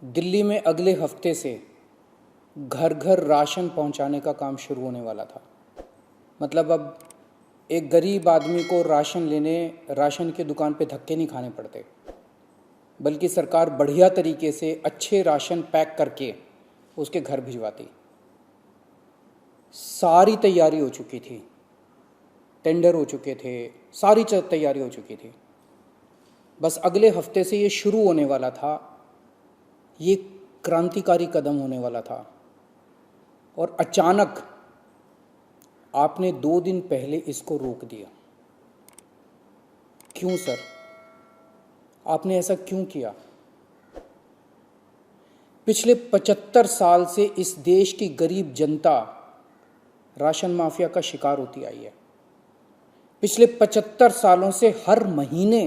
दिल्ली में अगले हफ्ते से घर घर राशन पहुंचाने का काम शुरू होने वाला था। मतलब अब एक गरीब आदमी को राशन की दुकान पे धक्के नहीं खाने पड़ते, बल्कि सरकार बढ़िया तरीके से अच्छे राशन पैक करके उसके घर भिजवाती। सारी तैयारी हो चुकी थी, टेंडर हो चुके थे, सारी तैयारी हो चुकी थी। बस अगले हफ्ते से ये शुरू होने वाला था। ये क्रांतिकारी कदम होने वाला था और अचानक आपने 2 दिन पहले इसको रोक दिया। क्यों सर? आपने ऐसा क्यों किया? पिछले 75 साल से इस देश की गरीब जनता राशन माफिया का शिकार होती आई है। पिछले 75 सालों से हर महीने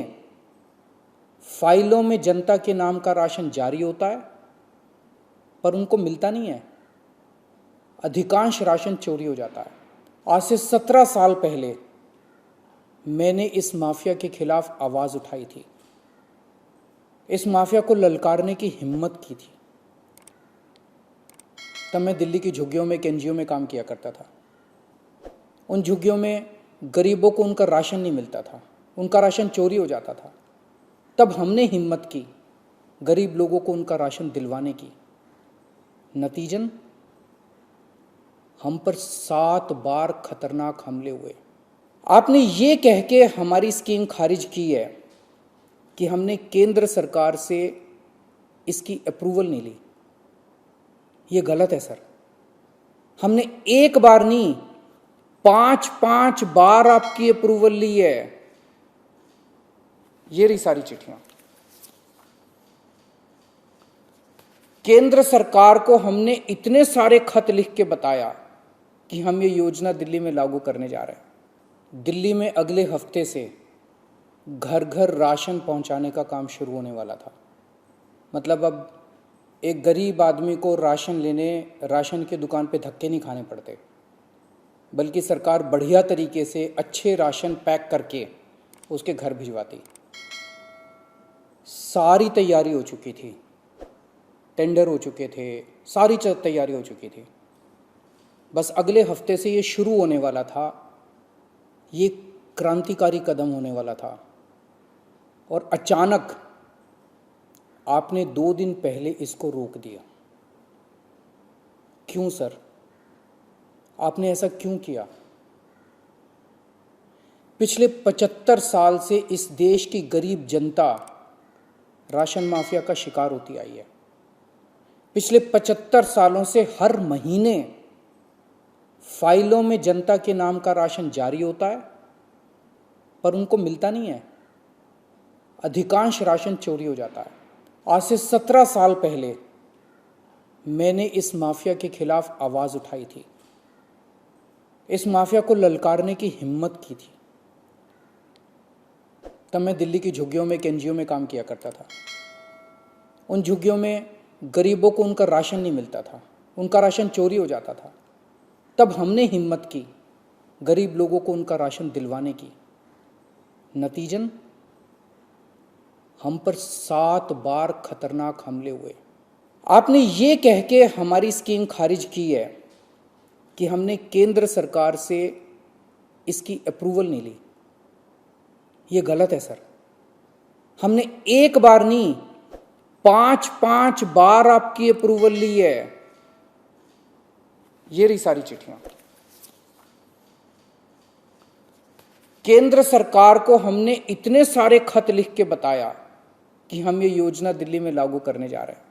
फाइलों में जनता के नाम का राशन जारी होता है, पर उनको मिलता नहीं है। अधिकांश राशन चोरी हो जाता है। आज से 17 साल पहले मैंने इस माफिया के खिलाफ आवाज उठाई थी, इस माफिया को ललकारने की हिम्मत की थी। तब मैं दिल्ली की झुग्गियों में एक एनजीओ में काम किया करता था। उन झुग्गियों में गरीबों को उनका राशन नहीं मिलता था, उनका राशन चोरी हो जाता था। तब हमने हिम्मत की गरीब लोगों को उनका राशन दिलवाने की। नतीजन हम पर 7 बार खतरनाक हमले हुए। आपने ये कह के हमारी स्कीम खारिज की है कि हमने केंद्र सरकार से इसकी अप्रूवल नहीं ली। ये गलत है सर। हमने एक बार नहीं, 5 बार आपकी अप्रूवल ली है। ये रही सारी चिट्ठियां। केंद्र सरकार को हमने इतने सारे खत लिख के बताया कि हम ये योजना दिल्ली में लागू करने जा रहे हैं। दिल्ली में अगले हफ्ते से घर घर राशन पहुंचाने का काम शुरू होने वाला था। मतलब अब एक गरीब आदमी को राशन की दुकान पे धक्के नहीं खाने पड़ते, बल्कि सरकार बढ़िया तरीके से अच्छे राशन पैक करके उसके घर भिजवाती। सारी तैयारी हो चुकी थी, टेंडर हो चुके थे, सारी तैयारी हो चुकी थी। बस अगले हफ्ते से ये शुरू होने वाला था। ये क्रांतिकारी कदम होने वाला था और अचानक आपने 2 दिन पहले इसको रोक दिया। क्यों सर? आपने ऐसा क्यों किया? पिछले 75 साल से इस देश की गरीब जनता राशन माफिया का शिकार होती आई है। पिछले 75 सालों से हर महीने फाइलों में जनता के नाम का राशन जारी होता है, पर उनको मिलता नहीं है। अधिकांश राशन चोरी हो जाता है। आज से 17 साल पहले मैंने इस माफिया के खिलाफ आवाज उठाई थी, इस माफिया को ललकारने की हिम्मत की थी। तब मैं दिल्ली की झुग्गियों में एक एनजीओ में काम किया करता था। उन झुग्गियों में गरीबों को उनका राशन नहीं मिलता था, उनका राशन चोरी हो जाता था। तब हमने हिम्मत की गरीब लोगों को उनका राशन दिलवाने की। नतीजन हम पर 7 बार खतरनाक हमले हुए। आपने ये कह के हमारी स्कीम खारिज की है कि हमने केंद्र सरकार से इसकी अप्रूवल नहीं ली। ये गलत है सर। हमने एक बार नहीं, 5 बार आपकी अप्रूवल ली है। ये रही सारी चिट्ठियां। केंद्र सरकार को हमने इतने सारे खत लिख के बताया कि हम ये योजना दिल्ली में लागू करने जा रहे हैं।